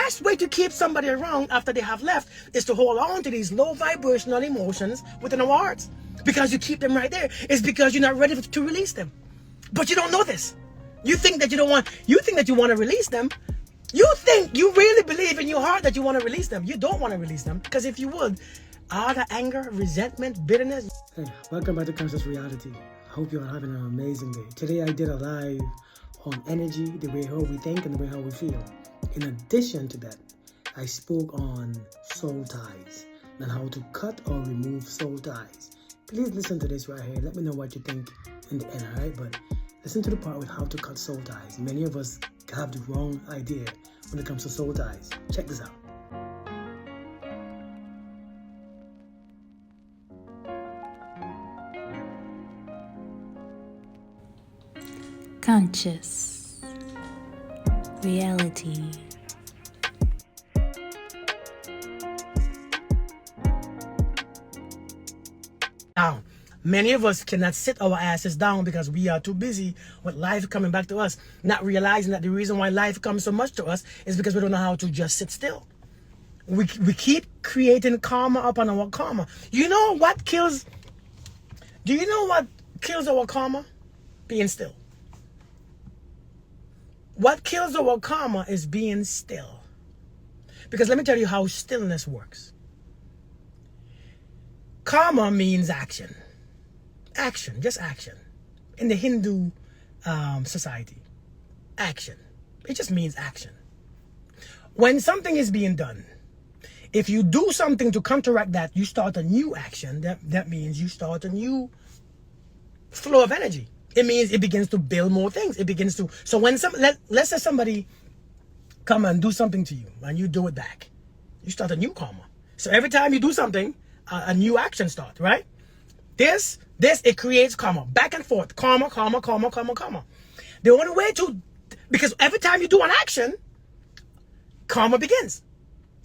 best way to keep somebody around after they have left is to hold on to these low vibrational emotions within our hearts. Because you keep them right there. It's because you're not ready to release them. But you don't know this. You think that you want to release them. You really believe in your heart that you want to release them. You don't want to release them. Because if you would, all the anger, resentment, bitterness. Hey, welcome back to Conscious Reality. Hope you're having an amazing day. Today I did a live on energy, the way how we think and the way how we feel. In addition to that, I spoke on soul ties and how to cut or remove soul ties. Please listen to this right here. Let me know what you think in the end, alright? But listen to the part with how to cut soul ties. Many of us have the wrong idea when it comes to soul ties. Check this out. Conscious reality. Now, many of us cannot sit our asses down because we are too busy with life coming back to us, not realizing that the reason why life comes so much to us is because we don't know how to just sit still. We keep creating karma upon our karma. Do you know what kills our karma? Being still. What kills our karma is being still. Because let me tell you how stillness works. Karma means action. Action, just action. In the Hindu society, action. It just means action. When something is being done, if you do something to counteract that, you start a new action. That means you start a new flow of energy. It means it begins to build more things. So when let's say somebody come and do something to you and you do it back, you start a new karma. So every time you do something, a new action starts, right? This it creates karma, back and forth, karma. The only way because every time you do an action, karma begins,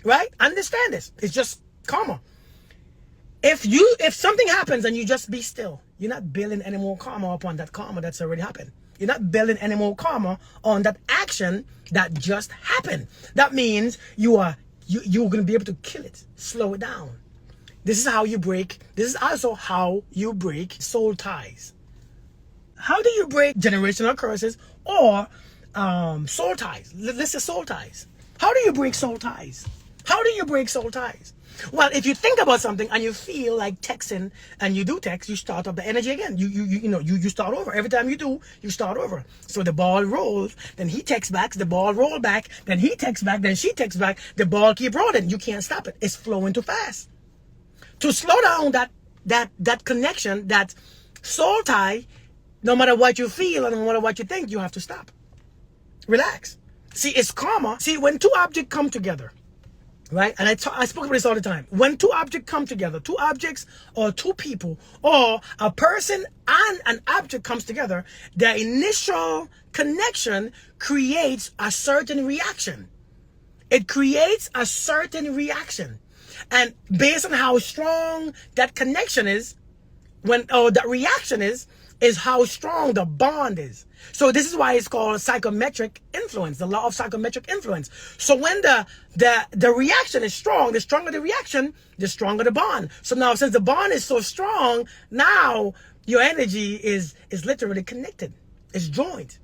right? Understand this. It's just karma. If something happens and you just be still, you're not building any more karma upon that karma that's already happened. You're not building any more karma on that action that just happened. That means you're going to be able to kill it, slow it down. This is also how you break soul ties. How do you break generational curses or soul ties? Let's say soul ties. How do you break soul ties? Well, if you think about something and you feel like texting and you do text, you start up the energy again. You start over. Every time you do, you start over. So the ball rolls, then he texts back, the ball roll back, then he texts back, then she texts back, the ball keep rolling. You can't stop it. It's flowing too fast. To slow down that connection, that soul tie, no matter what you feel and no matter what you think, you have to stop. Relax. See, it's karma. See, when two objects come together, right? And I spoke about this all the time. When two objects come together, two objects or two people or a person and an object comes together, their initial connection creates a certain reaction. It creates a certain reaction. And based on how strong that connection is, that reaction is how strong the bond is. So this is why it's called psychometric influence, the law of psychometric influence. So when the reaction is strong, the stronger the reaction, the stronger the bond. So now since the bond is so strong, now your energy is literally connected. It's joined,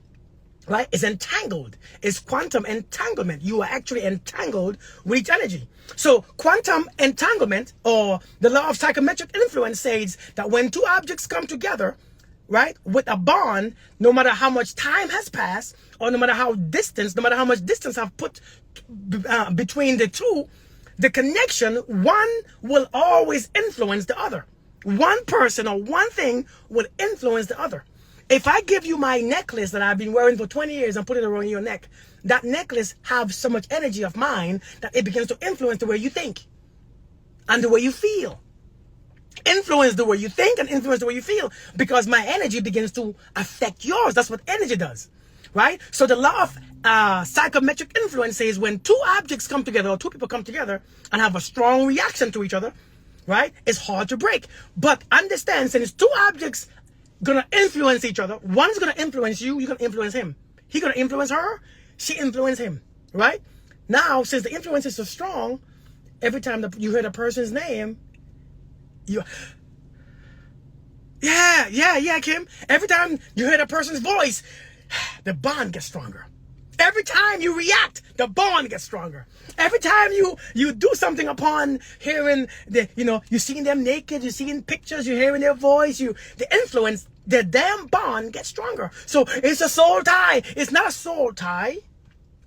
right? It's entangled. It's quantum entanglement. You are actually entangled with each energy. So quantum entanglement, or the law of psychometric influence, says that when two objects come together, right, with a bond, no matter how much time has passed, or no matter how much distance have put between the two, the connection, one will always influence the other. One person or one thing will influence the other. If I give you my necklace that I've been wearing for 20 years and put it around your neck, that necklace has so much energy of mine that it begins to influence the way you think and the way you feel. Influence the way you think and influence the way you feel, because my energy begins to affect yours. That's what energy does, right? So the law of psychometric influence says when two objects come together or two people come together and have a strong reaction to each other, right, it's hard to break. But understand, since two objects gonna influence each other, one's gonna influence you, you're gonna influence him. He gonna influence her, she influence him, right? Now, since the influence is so strong, every time you hear the person's name, you, yeah, Kim. Every time you hear the person's voice, the bond gets stronger. Every time you react, the bond gets stronger. Every time you do something upon hearing you're seeing them naked, you're seeing pictures, you're hearing their voice, the influence, the damn bond gets stronger. So it's a soul tie. It's not a soul tie.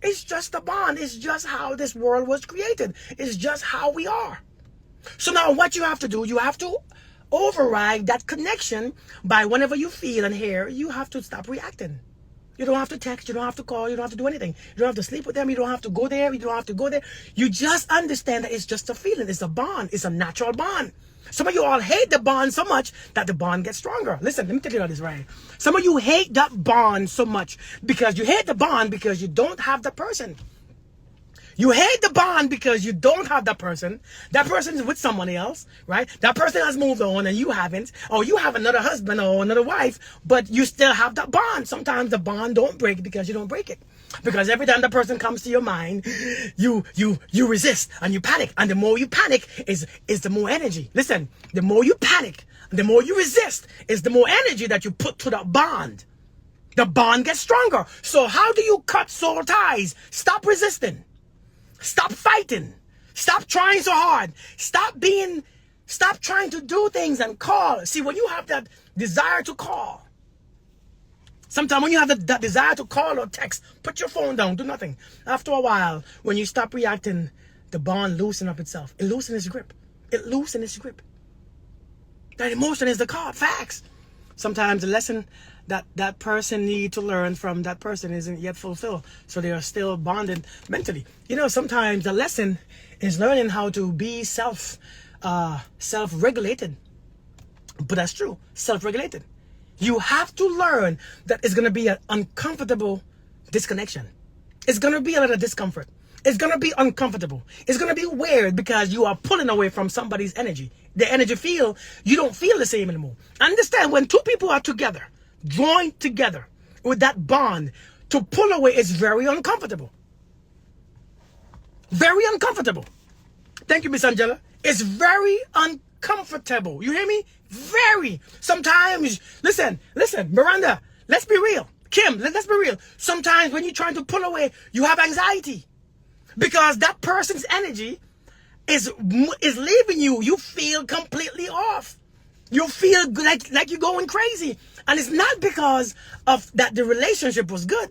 It's just a bond. It's just how this world was created. It's just how we are. So now what you have to do, you have to override that connection by whenever you feel and hear, you have to stop reacting. You don't have to text, you don't have to call, you don't have to do anything. You don't have to sleep with them, you don't have to go there, you don't have to go there. You just understand that it's just a feeling, it's a bond, it's a natural bond. Some of you all hate the bond so much that the bond gets stronger. Listen, let me tell you this right. Some of you hate that bond so much because you hate the bond because you don't have the person. You hate the bond because you don't have that person. That person is with someone else, right? That person has moved on and you haven't. Or you have another husband or another wife, but you still have that bond. Sometimes the bond don't break because you don't break it. Because every time the person comes to your mind, you resist and you panic. And the more you panic is the more energy. Listen, the more you panic, the more you resist is the more energy that you put to that bond. The bond gets stronger. So how do you cut soul ties? Stop resisting. Stop fighting. Stop trying so hard. Stop trying to do things and call. See, when you have that desire to call, sometimes when you have that desire to call or text, put your phone down, do nothing. After a while, when you stop reacting, the bond loosens up itself. It loosens its grip. It loosens its grip. That emotion is the card. Facts. Sometimes the lesson that person need to learn from that person isn't yet fulfilled. So they are still bonded mentally. Sometimes the lesson is learning how to be self-regulated. But that's true. Self-regulated. You have to learn that it's going to be an uncomfortable disconnection. It's going to be a little discomfort. It's going to be uncomfortable. It's going to be weird because you are pulling away from somebody's energy. The energy you don't feel the same anymore. Understand, when two people are together, joined together with that bond, to pull away is very uncomfortable. Very uncomfortable. Thank you, Miss Angela. It's very uncomfortable. You hear me? Very. Sometimes, listen, Miranda, let's be real. Kim, let's be real. Sometimes when you're trying to pull away, you have anxiety. Because that person's energy is leaving you. You feel completely off. You feel like you're going crazy. And it's not because of that the relationship was good.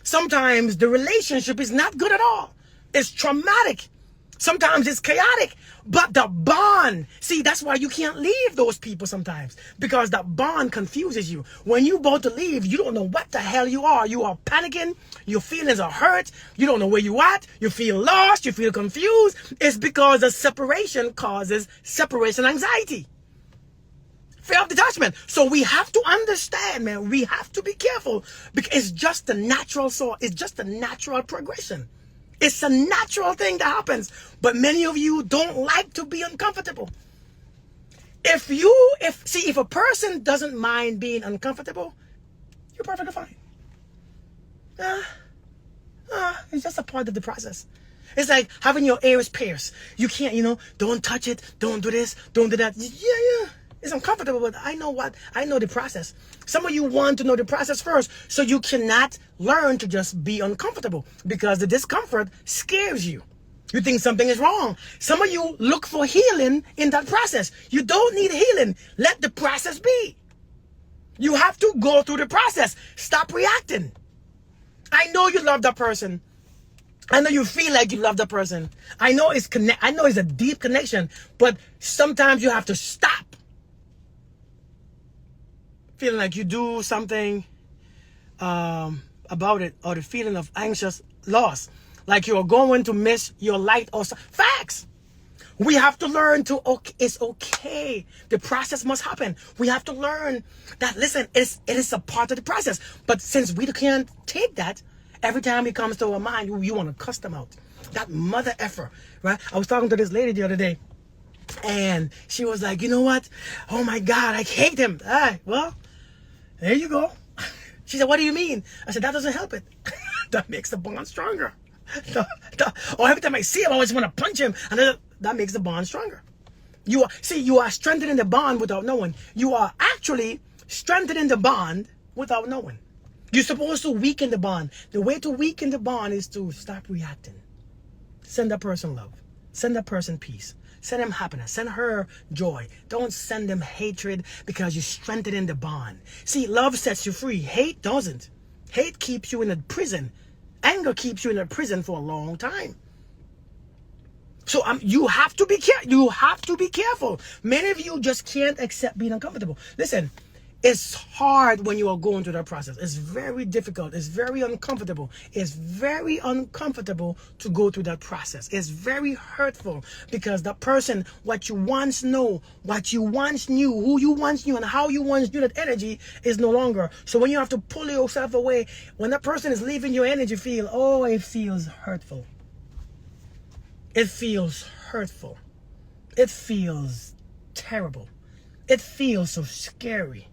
Sometimes the relationship is not good at all. It's traumatic. Sometimes it's chaotic. But the bond, see, that's why you can't leave those people sometimes. Because that bond confuses you. When you're about to leave, you don't know what the hell you are. You are panicking. Your feelings are hurt. You don't know where you're at. You feel lost. You feel confused. It's because the separation causes separation anxiety. Fear of detachment. So we have to understand, man. We have to be careful. Because it's just the natural soul. It's just the natural progression. It's a natural thing that happens. But many of you don't like to be uncomfortable. If a person doesn't mind being uncomfortable, you're perfectly fine. It's just a part of the process. It's like having your ears pierced. You can't, don't touch it, don't do this, don't do that. Yeah. It's uncomfortable, but I know the process. Some of you want to know the process first, so you cannot learn to just be uncomfortable because the discomfort scares you. You think something is wrong. Some of you look for healing in that process. You don't need healing. Let the process be. You have to go through the process. Stop reacting. I know you love that person. I know you feel like you love the person. I know it's a deep connection, but sometimes you have to stop. Feeling like you do something about it, or the feeling of anxious loss, like you're going to miss your light or facts. We have to learn it's okay. The process must happen. We have to learn that, listen, it is a part of the process. But since we can't take that, every time it comes to our mind, you want to cuss them out. That mother effer, right? I was talking to this lady the other day, and she was like, you know what? Oh my God, I hate him. Well, there you go. She said, what do you mean? I said, that doesn't help it. That makes the bond stronger. Or every time I see him, I always want to punch him. And that makes the bond stronger. You are strengthening the bond without knowing. You are actually strengthening the bond without knowing. You're supposed to weaken the bond. The way to weaken the bond is to stop reacting. Send that person love. Send that person peace. Send them happiness. Send her joy. Don't send them hatred, because you're strengthening the bond. See, love sets you free. Hate doesn't. Hate keeps you in a prison. Anger keeps you in a prison for a long time. So you have to be careful. You have to be careful. Many of you just can't accept being uncomfortable. Listen, it's hard when you are going through that process. It's very difficult. It's very uncomfortable. It's very uncomfortable to go through that process. It's very hurtful, because that person, what you once know, what you once knew, who you once knew, and how you once knew, that energy is no longer. So when you have to pull yourself away, when that person is leaving your energy field, oh, it feels hurtful. It feels hurtful. It feels terrible. It feels so scary.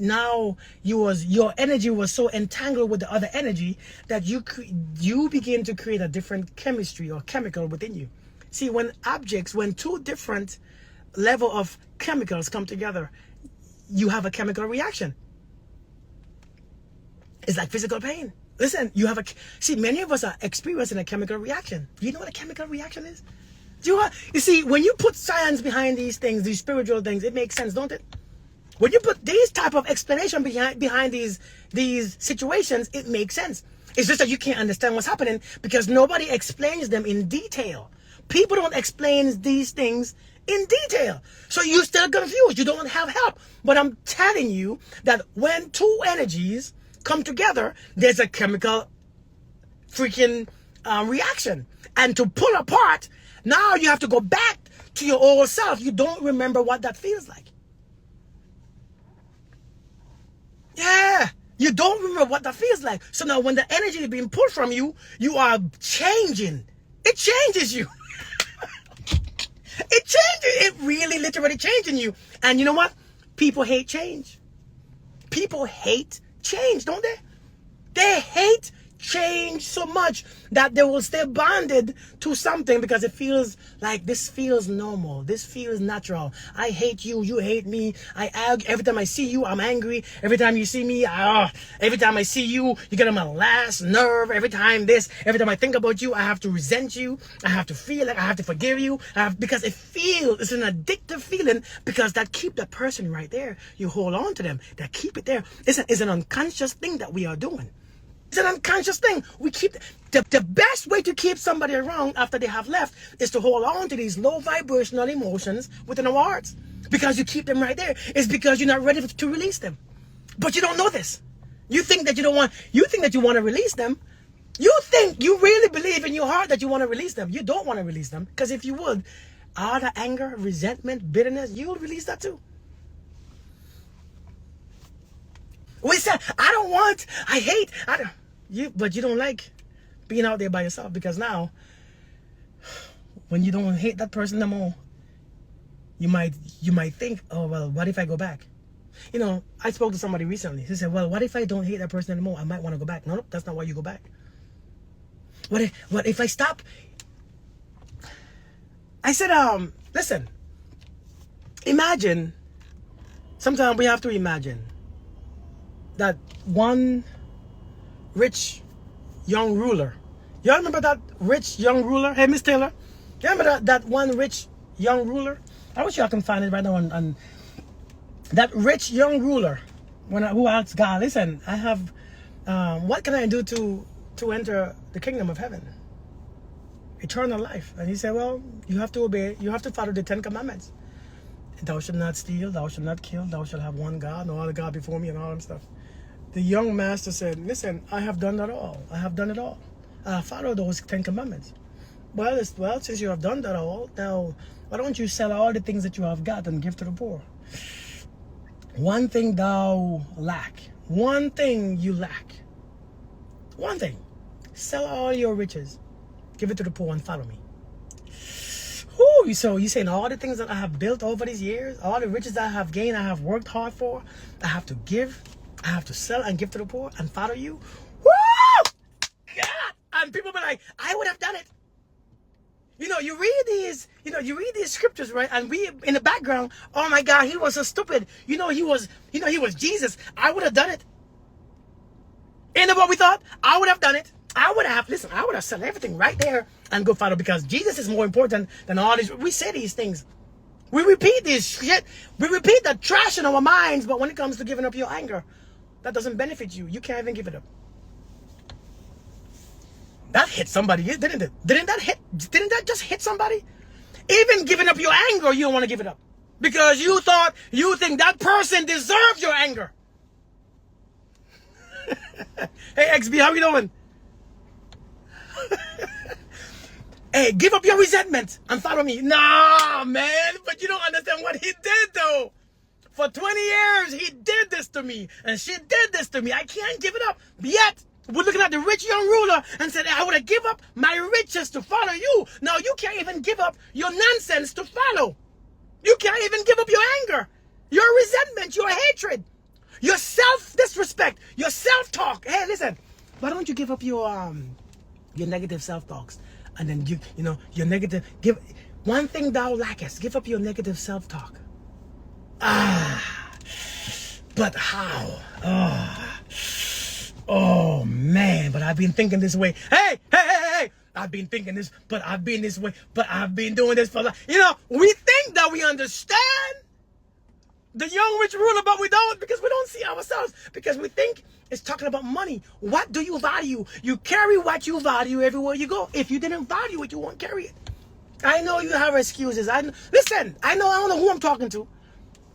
Now your energy was so entangled with the other energy that you begin to create a different chemistry or chemical within you. See, when two different level of chemicals come together, you have a chemical reaction. It's like physical pain. Listen, many of us are experiencing a chemical reaction. Do you know what a chemical reaction is? You see, when you put science behind these things, these spiritual things, it makes sense, don't it? When you put these type of explanation behind these situations, it makes sense. It's just that you can't understand what's happening because nobody explains them in detail. People don't explain these things in detail. So you're still confused. You don't have help. But I'm telling you that when two energies come together, there's a chemical freaking reaction. And to pull apart, now you have to go back to your old self. You don't remember what that feels like. Yeah, you don't remember what that feels like. So now when the energy is being pulled from you, you are changing. It changes you. It changes. It really literally changing you. And you know what? People hate change. People hate change, don't they? They hate change so much that they will stay bonded to something because it feels like this feels normal. This feels natural. I hate you. You hate me. Every time I see you, I'm angry. Every time you see me, every time I see you, you get on my last nerve. Every time I think about you, I have to resent you. I have to feel like I have to forgive you. Because it's an addictive feeling because that keep that person right there. You hold on to them. That keep it there. It's an unconscious thing that we are doing. It's an unconscious thing. We keep the best way to keep somebody around after they have left is to hold on to these low vibrational emotions within our hearts. Because you keep them right there. It's because you're not ready to release them. But you don't know this. You think that you want to release them. You really believe in your heart that you want to release them. You don't want to release them. Because if you would, all the anger, resentment, bitterness, you'll release that too. We said, but you don't like being out there by yourself because now, when you don't hate that person no more, you might think, oh, well, what if I go back? You know, I spoke to somebody recently. He said, well, what if I don't hate that person anymore? I might want to go back. No, that's not why you go back. What if I stop? I said, listen, imagine, sometimes we have to imagine that one rich young ruler. Y'all remember that rich young ruler? Hey, Miss Taylor, you remember that one rich young ruler? I wish y'all can find it right now on that rich young ruler. Who asked God, listen, I have, what can I do to enter the kingdom of heaven? Eternal life. And he said, well, you have to obey. You have to follow the 10 commandments. Thou shalt not steal. Thou shalt not kill. Thou shalt have one God, no other God before me, and all that stuff. The young master said, listen, I have done that all. I have done it all. I follow those 10 commandments. Well, since you have done that all, now, why don't you sell all the things that you have got and give to the poor? One thing thou lack. One thing you lack. One thing. Sell all your riches. Give it to the poor and follow me. Whew, so you're saying all the things that I have built over these years, all the riches that I have gained, I have worked hard for, I have to give, I have to sell and give to the poor and follow you? Woo! God, I and people be like, I would have done it. You read these scriptures, right? And we in the background, oh my God, he was so stupid. He was Jesus. I would have done it. Ain't that what we thought? I would have done it. I would have said everything right there and go follow, because Jesus is more important than all these. We say these things. We repeat this shit. We repeat the trash in our minds, but when it comes to giving up your anger, that doesn't benefit you. You can't even give it up. That hit somebody, didn't it? Didn't that just hit somebody? Even giving up your anger, you don't want to give it up. Because you think that person deserves your anger. Hey, XB, how you doing? Hey, give up your resentment and follow me. Nah, man, but you don't understand what he did, though. For 20 years, he did this to me, and she did this to me. I can't give it up. Yet, we're looking at the rich young ruler and said, I would have give up my riches to follow you. Now, you can't even give up your nonsense to follow. You can't even give up your anger, your resentment, your hatred, your self-disrespect, your self-talk. Hey, listen, why don't you give up your negative self-talks? And then your negative, one thing thou lackest, give up your negative self-talk. But how? Oh man, but I've been thinking this way. Hey, I've been thinking this, but I've been this way, but I've been doing this for we think that we understand the young rich ruler, but we don't, because we don't see ourselves, because we think it's talking about money. What do you value? You carry what you value everywhere you go. If you didn't value it, you won't carry it. I know you have excuses. I don't know who I'm talking to.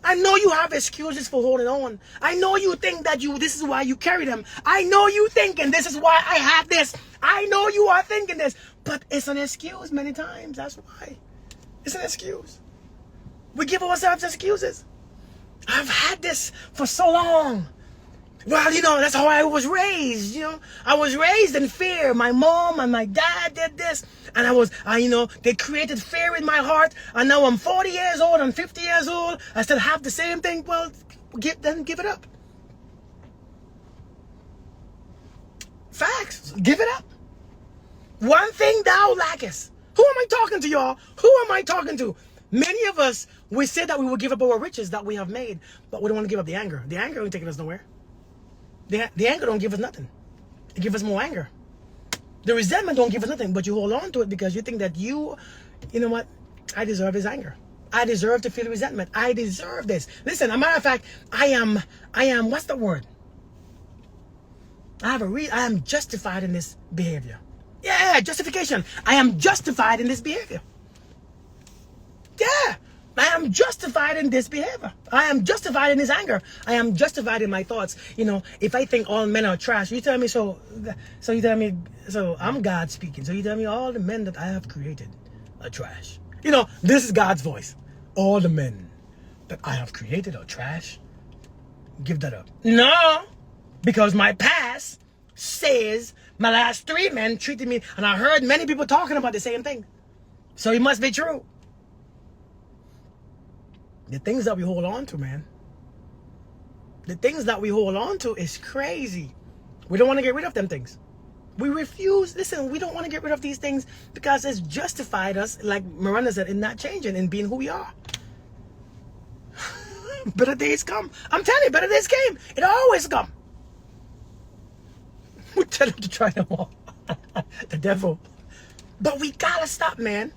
I know you have excuses for holding on. I know you think that this is why you carry them. I know you thinking this is why I have this. I know you are thinking this, but it's an excuse many times. That's why. It's an excuse. We give ourselves excuses. I've had this for so long. Well, that's how I was raised, I was raised in fear. My mom and my dad did this. And they created fear in my heart. And now I'm 40 years old, I'm 50 years old. I still have the same thing. Well, then give it up. Facts. Give it up. One thing thou lackest. Who am I talking to, y'all? Who am I talking to? Many of us, we said that we will give up our riches that we have made, but we don't want to give up the anger. The anger ain't taking us nowhere. The anger don't give us nothing. It gives us more anger. The resentment don't give us nothing, but you hold on to it because you think that you know what? I deserve his anger. I deserve to feel resentment. I deserve this. Listen, as a matter of fact, I am, what's the word? I am justified in this behavior. Yeah, justification. I am justified in this behavior. Yeah. I am justified in this behavior. I am justified in this anger. I am justified in my thoughts. If I think all men are trash, you tell me so I'm God speaking. So you tell me all the men that I have created are trash. This is God's voice. All the men that I have created are trash. Give that up. No, because my past says my last 3 men treated me, and I heard many people talking about the same thing. So it must be true. The things that we hold on to, man. The things that we hold on to is crazy. We don't want to get rid of them things. We refuse. Listen, we don't want to get rid of these things because it's justified us, like Miranda said, in not changing, in being who we are. Better days come. I'm telling you, better days came. It always come. We tell him to try them all. The devil. But we gotta stop, man.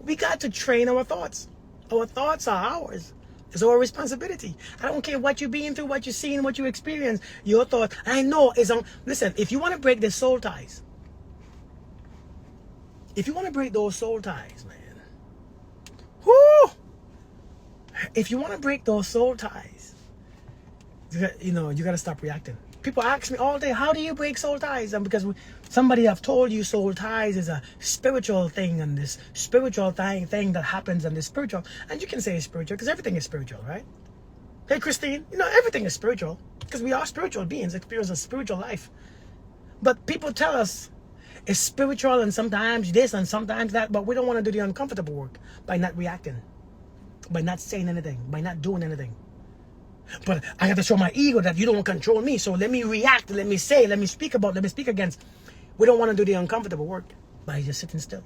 We got to train our thoughts. Our thoughts are ours. It's our responsibility. I don't care what you're being through, what you're seeing, what you experience. Your thought, I know is on. Listen, if you want to break the soul ties, if you want to break those soul ties, man, whoo! If you want to break those soul ties, you got to stop reacting. People ask me all day, how do you break soul ties? And because somebody have told you soul ties is a spiritual thing, and this spiritual thing that happens, and this spiritual, and you can say it's spiritual because everything is spiritual, right? Hey, Christine, everything is spiritual because we are spiritual beings, experience a spiritual life. But people tell us it's spiritual and sometimes this and sometimes that, but we don't want to do the uncomfortable work by not reacting, by not saying anything, by not doing anything. But I have to show my ego that you don't control me. So let me react, let me say, let me speak about, let me speak against. We don't want to do the uncomfortable work by just sitting still.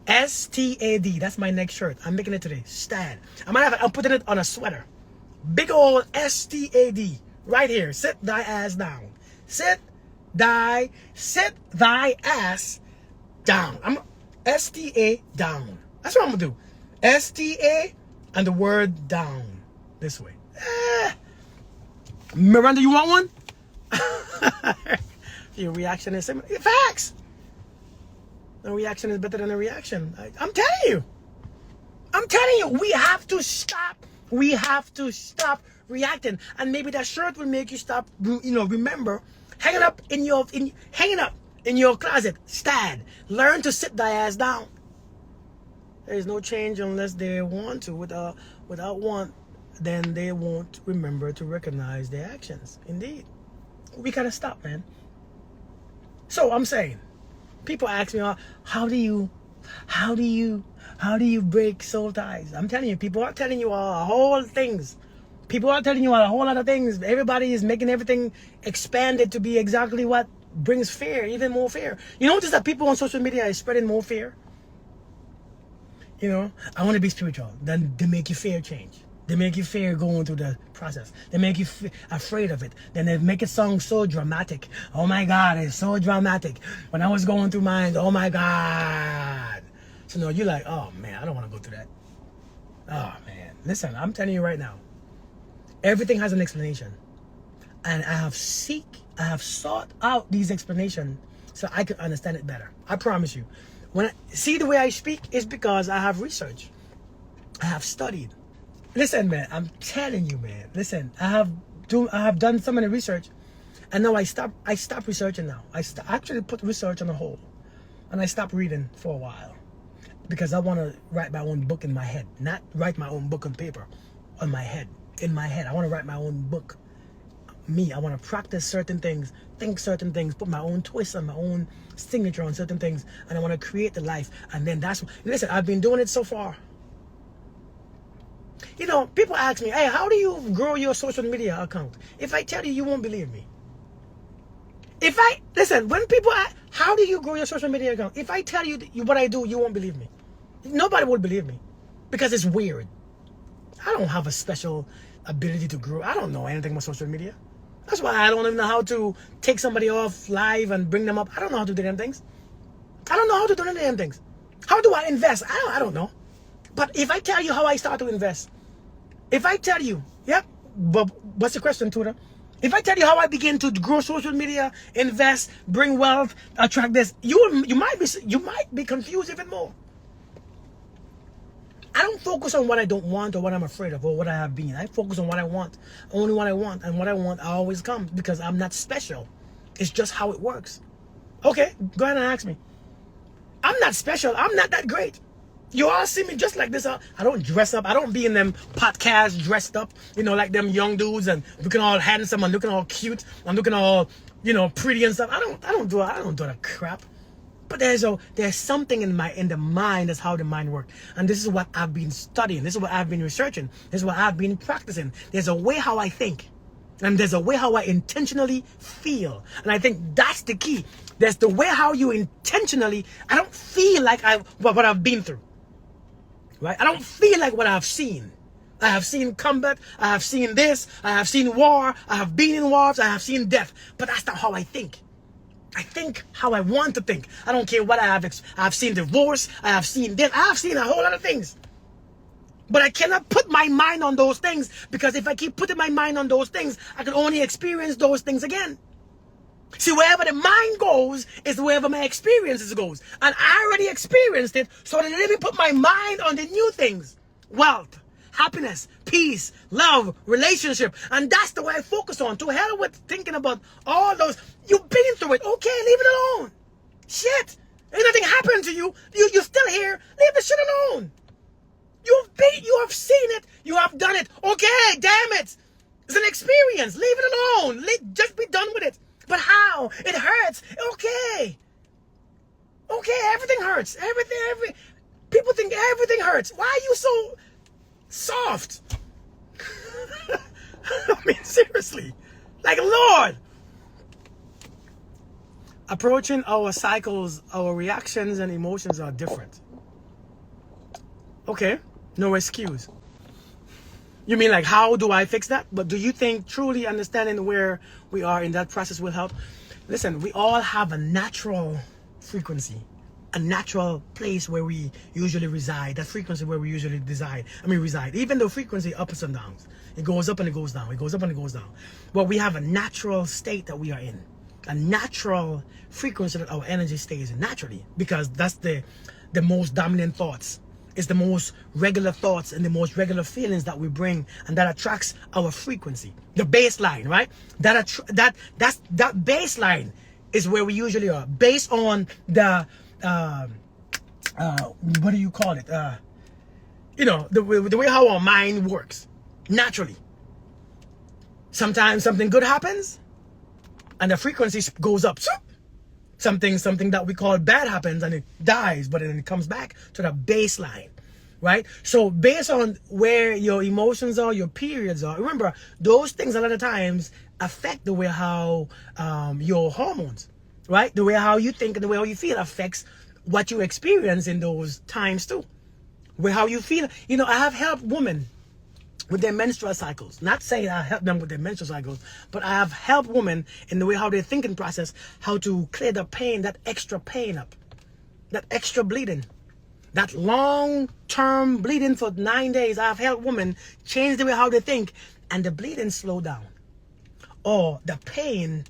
STAD. That's my next shirt. I'm making it today. STAD. I'm putting it on a sweater. Big old STAD. Right here. Sit thy ass down. Sit thy ass down. I'm STA down. That's what I'm gonna do. STA and the word down. This way. Miranda, you want one? Your reaction is similar. Facts. No reaction is better than a reaction. I'm telling you, we have to stop. We have to stop reacting. And maybe that shirt will make you stop, remember, hanging up in your closet. STAD. Learn to sit thy ass down. There is no change unless they want to. Without want, then they won't remember to recognize their actions. Indeed. We gotta stop, man. So I'm saying, people ask me, how do you break soul ties? I'm telling you, people are telling you a whole things. People are telling you a whole lot of things. Everybody is making everything expanded to be exactly what brings fear, even more fear. You notice that people on social media are spreading more fear? I want to be spiritual. Then they make you fear change. They make you fear going through the process. They make you afraid of it. Then they make it sound so dramatic. Oh my God, it's so dramatic. When I was going through mine, oh my God. So no, you're like, oh man, I don't want to go through that. Oh man. Listen, I'm telling you right now, everything has an explanation. And I have sought out these explanations so I can understand it better. I promise you. When I see the way I speak is because I have researched. I have studied. Listen, man, I'm telling you, man. Listen, I have done so many research, and now I stopped researching now. I actually put research on a hold, and I stopped reading for a while because I want to write my own book in my head, not write my own book on paper, on my head, in my head. I want to write my own book. I want to practice certain things, think certain things, put my own twist and my own signature on certain things, and I want to create the life. And then listen, I've been doing it so far. People ask me, hey, how do you grow your social media account? If I tell you, you won't believe me. When people ask, how do you grow your social media account? If I tell you what I do, you won't believe me. Nobody would believe me because it's weird. I don't have a special ability to grow. I don't know anything about social media. That's why I don't even know how to take somebody off live and bring them up. I don't know how to do them things. I don't know how to do any of them things. How do I invest? I don't know. But if I tell you how I start to invest, if I tell you, but what's the question, Tutor? If I tell you how I begin to grow social media, invest, bring wealth, attract this, you might be confused even more. I don't focus on what I don't want or what I'm afraid of or what I have been. I focus on what I want, only what I want, and what I want always comes because I'm not special. It's just how it works. Okay, go ahead and ask me. I'm not special. I'm not that great. You all see me just like this. I don't dress up. I don't be in them podcasts dressed up, like them young dudes and looking all handsome and looking all cute and looking all, pretty and stuff. I don't do that crap. But there's something in the mind. That's how the mind works. And this is what I've been studying. This is what I've been researching. This is what I've been practicing. There's a way how I think. And there's a way how I intentionally feel. And I think that's the key. There's the way how you intentionally, I don't feel like what I've been through. Right? I don't feel like what I've seen. I have seen combat. I have seen this. I have seen war. I have been in wars. I have seen death. But that's not how I think. I think how I want to think. I don't care what I have. I've seen divorce. I have seen death. I have seen a whole lot of things. But I cannot put my mind on those things because if I keep putting my mind on those things, I can only experience those things again. See, wherever the mind goes is wherever my experiences goes. And I already experienced it, so let me put my mind on the new things. Wealth, happiness, peace, love, relationship. And that's the way I focus on. To hell with thinking about all those. You've been through it. Okay, leave it alone. Shit. Ain't nothing happened to you. You're still here. Leave the shit alone. You have seen it. You have done it. Okay, damn it. It's an experience. Leave it alone. Just be done with it. But how? It hurts. Okay. Okay, everything hurts. People think everything hurts. Why are you so soft? I mean, seriously. Like, Lord. approaching our cycles, our reactions and emotions are different. Okay, no excuse. You mean like, how do I fix that? But do you think truly understanding where we are in that process will help? Listen, we all have a natural frequency, a natural place where we usually reside, that frequency where we usually reside. Even though frequency ups and downs, it goes up and it goes down, it goes up and it goes down. But we have a natural state that we are in, a natural frequency that our energy stays in naturally, because that's the most dominant thoughts. It's the most regular thoughts and the most regular feelings that we bring, and that attracts our frequency. The baseline, right? That baseline is where we usually are, based on the what do you call it? The way how our mind works naturally. Sometimes something good happens, and the frequency goes up. Something that we call bad happens and it dies, but then it comes back to the baseline, right? So based on where your emotions are, your periods are, remember, those things a lot of times affect the way how your hormones, right? The way how you think and the way how you feel affects what you experience in those times too. Where how you feel. I have helped women with their menstrual cycles. Not saying I help them with their menstrual cycles, but I have helped women in the way how they're thinking process, how to clear the pain, that extra pain up, that extra bleeding, that long-term bleeding for 9 days. I have helped women change the way how they think, and the bleeding slow down, or the pain,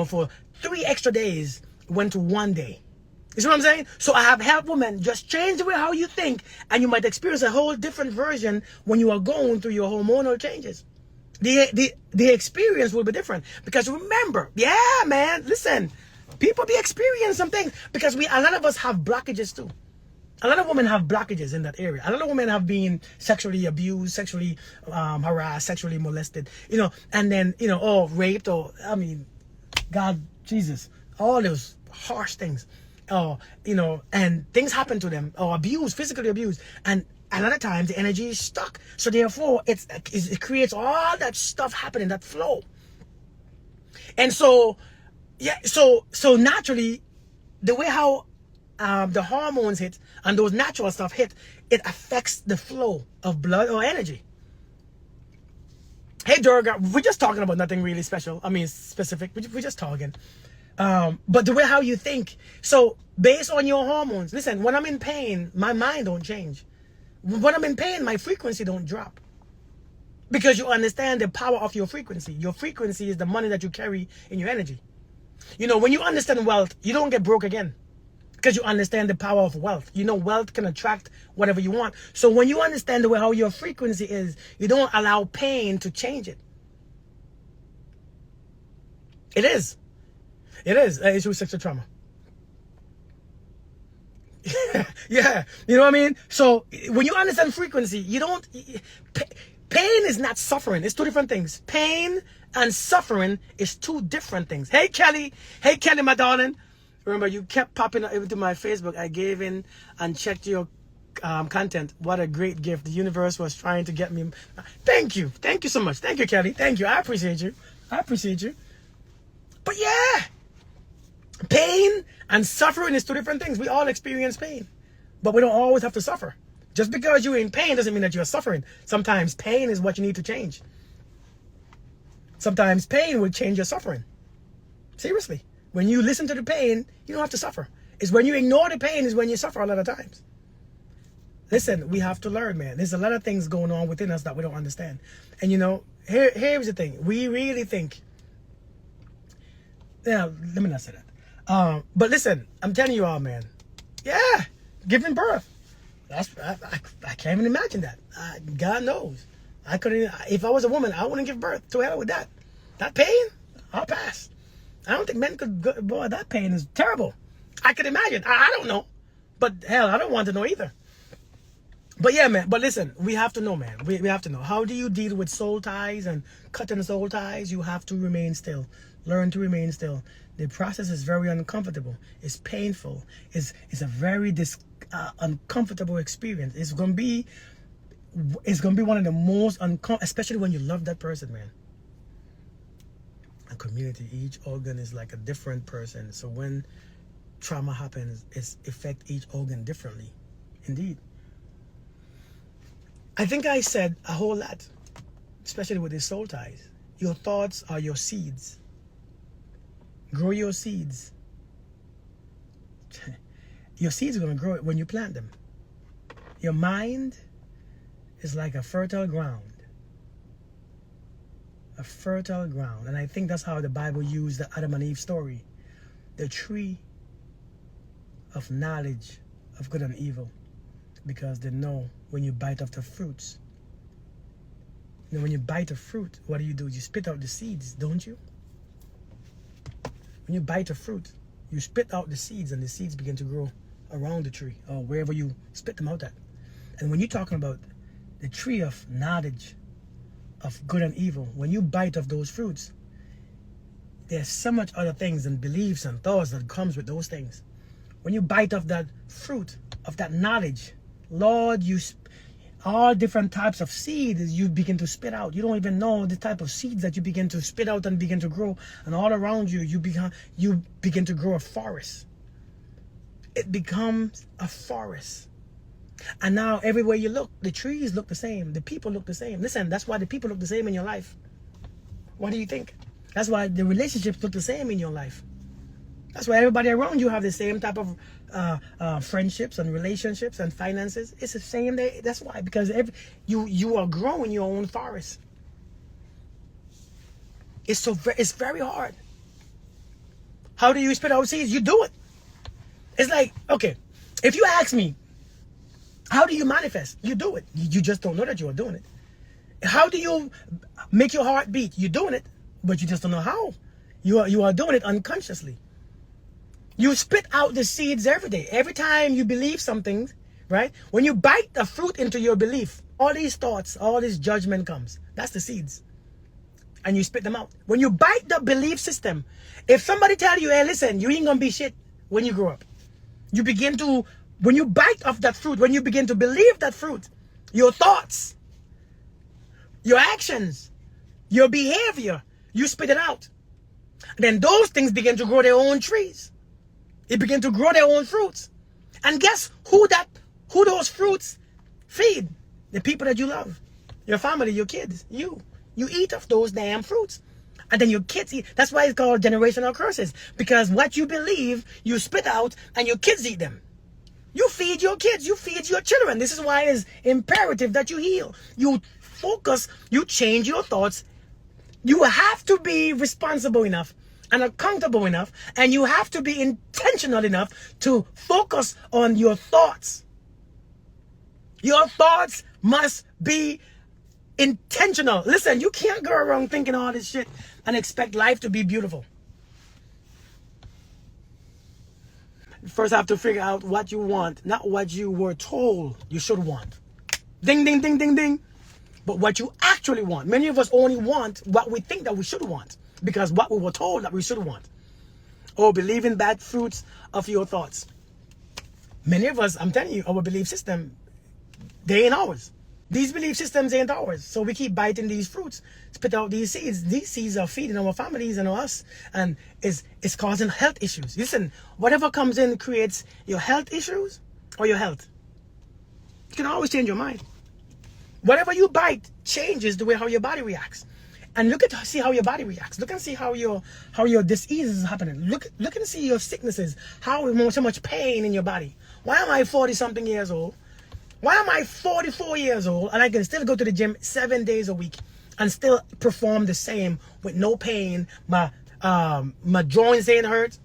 for 3 extra days went to 1 day. You see what I'm saying? So I have helped women just change the way how you think, and you might experience a whole different version when you are going through your hormonal changes. The experience will be different, because remember, yeah, man, listen, people be experiencing some things, because a lot of us have blockages too. A lot of women have blockages in that area. A lot of women have been sexually abused, sexually harassed, sexually molested, and then, raped, or, God, Jesus, all those harsh things. And things happen to them, or physically abused, and a lot of times the energy is stuck. So therefore, it creates all that stuff happening, that flow. And so, yeah, so naturally, the way how the hormones hit and those natural stuff hit, it affects the flow of blood or energy. Hey, Durga, we're just talking about nothing really special. Specific. We're just talking. But the way how you think. So based on your hormones, listen, when I'm in pain, my mind don't change. When I'm in pain, my frequency don't drop. Because you understand the power of your frequency. Your frequency is the money that you carry in your energy. When you understand wealth, you don't get broke again. Because you understand the power of wealth. Wealth can attract whatever you want. So when you understand the way how your frequency is, you don't allow pain to change it. It is. It's with sexual trauma. Yeah, you know what I mean? So when you understand frequency, you don't... Pain is not suffering. It's two different things. Pain and suffering is two different things. Hey, Kelly, my darling. Remember, you kept popping up into my Facebook. I gave in and checked your content. What a great gift. The universe was trying to get me. Thank you so much. Thank you, Kelly. Thank you. I appreciate you. But yeah, pain and suffering is two different things. We all experience pain, but we don't always have to suffer. Just because you're in pain doesn't mean that you're suffering. Sometimes pain is what you need to change. Sometimes pain will change your suffering. Seriously. When you listen to the pain, you don't have to suffer. It's when you ignore the pain is when you suffer a lot of times. Listen, we have to learn, man. There's a lot of things going on within us that we don't understand. And here's the thing. We really think... Yeah, let me not say that. But listen, I'm telling you all, man. Yeah, giving birth. I can't even imagine that. God knows. I couldn't. If I was a woman, I wouldn't give birth. To hell with that. That pain, I'll pass. I don't think men could go. Boy, that pain is terrible. I could imagine. I don't know. But hell, I don't want to know either. But yeah, man. But listen, we have to know, man. We have to know. How do you deal with soul ties and cutting soul ties? You have to remain still. Learn to remain still. The process is very uncomfortable. It's painful. It's a very uncomfortable experience. It's gonna be one of the most uncomfortable, especially when you love that person, man. and community. Each organ is like a different person. So when trauma happens, it affects each organ differently. Indeed. I think I said a whole lot, especially with the soul ties. Your thoughts are your seeds. Grow your seeds. Your seeds are going to grow when you plant them. Your mind is like a fertile ground. A fertile ground. And I think that's how the Bible used the Adam and Eve story. The tree of knowledge of good and evil. Because they know when you bite off the fruits. You know, when you bite a fruit, what do? You spit out the seeds, don't you? When you bite a fruit, you spit out the seeds, and the seeds begin to grow around the tree or wherever you spit them out at. And when you're talking about the tree of knowledge of good and evil, when you bite of those fruits, there's so much other things and beliefs and thoughts that comes with those things. When you bite of that fruit, of that knowledge, Lord, all different types of seeds you begin to spit out. You don't even know the type of seeds that you begin to spit out and begin to grow. And all around you, you begin to grow a forest. It becomes a forest. And now everywhere you look, the trees look the same. The people look the same. Listen, that's why the people look the same in your life. What do you think? That's why the relationships look the same in your life. That's why everybody around you have the same type of friendships and relationships and finances. It's the same. That's why, because you are growing your own forest. It's very hard. How do you spit out seeds? You do it. It's like, okay, if you ask me, how do you manifest? You do it. You just don't know that you are doing it. How do you make your heart beat? You're doing it, but you just don't know how. You are doing it unconsciously. You spit out the seeds every day. Every time you believe something, right? When you bite the fruit into your belief, all these thoughts, all this judgment comes. That's the seeds. And you spit them out. When you bite the belief system, if somebody tell you, hey, listen, you ain't gonna be shit when you grow up. You begin to, when you bite off that fruit, when you begin to believe that fruit, your thoughts, your actions, your behavior, you spit it out. Then those things begin to grow their own trees. They begin to grow their own fruits. And guess who those fruits feed? The people that you love. Your family, your kids, you. You eat of those damn fruits. And then your kids eat. That's why it's called generational curses. Because what you believe, you spit out and your kids eat them. You feed your kids. You feed your children. This is why it's imperative that you heal. You focus. You change your thoughts. You have to be responsible enough and accountable enough, and you have to be intentional enough to focus on your thoughts. Your thoughts must be intentional. Listen, you can't go around thinking all this shit and expect life to be beautiful. First, I have to figure out what you want, not what you were told you should want. Ding, ding, ding, ding, ding. But what you actually want. Many of us only want what we think that we should want, because what we were told that we should want. Or believing bad fruits of your thoughts. Many of us, I'm telling you, our belief system, they ain't ours. These belief systems ain't ours. So we keep biting these fruits, spit out these seeds. These seeds are feeding our families and us, and it's causing health issues. Listen, whatever comes in creates your health issues or your health. You can always change your mind. Whatever you bite changes the way how your body reacts. And see how your body reacts. Look and see how your diseases is happening. Look and see your sicknesses. How so much pain in your body. Why am I 40-something years old? Why am I 44 years old and I can still go to the gym 7 days a week and still perform the same with no pain? My joints ain't hurt.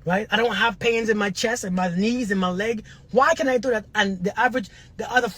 Right? I don't have pains in my chest and my knees and my leg. Why can I do that? And the other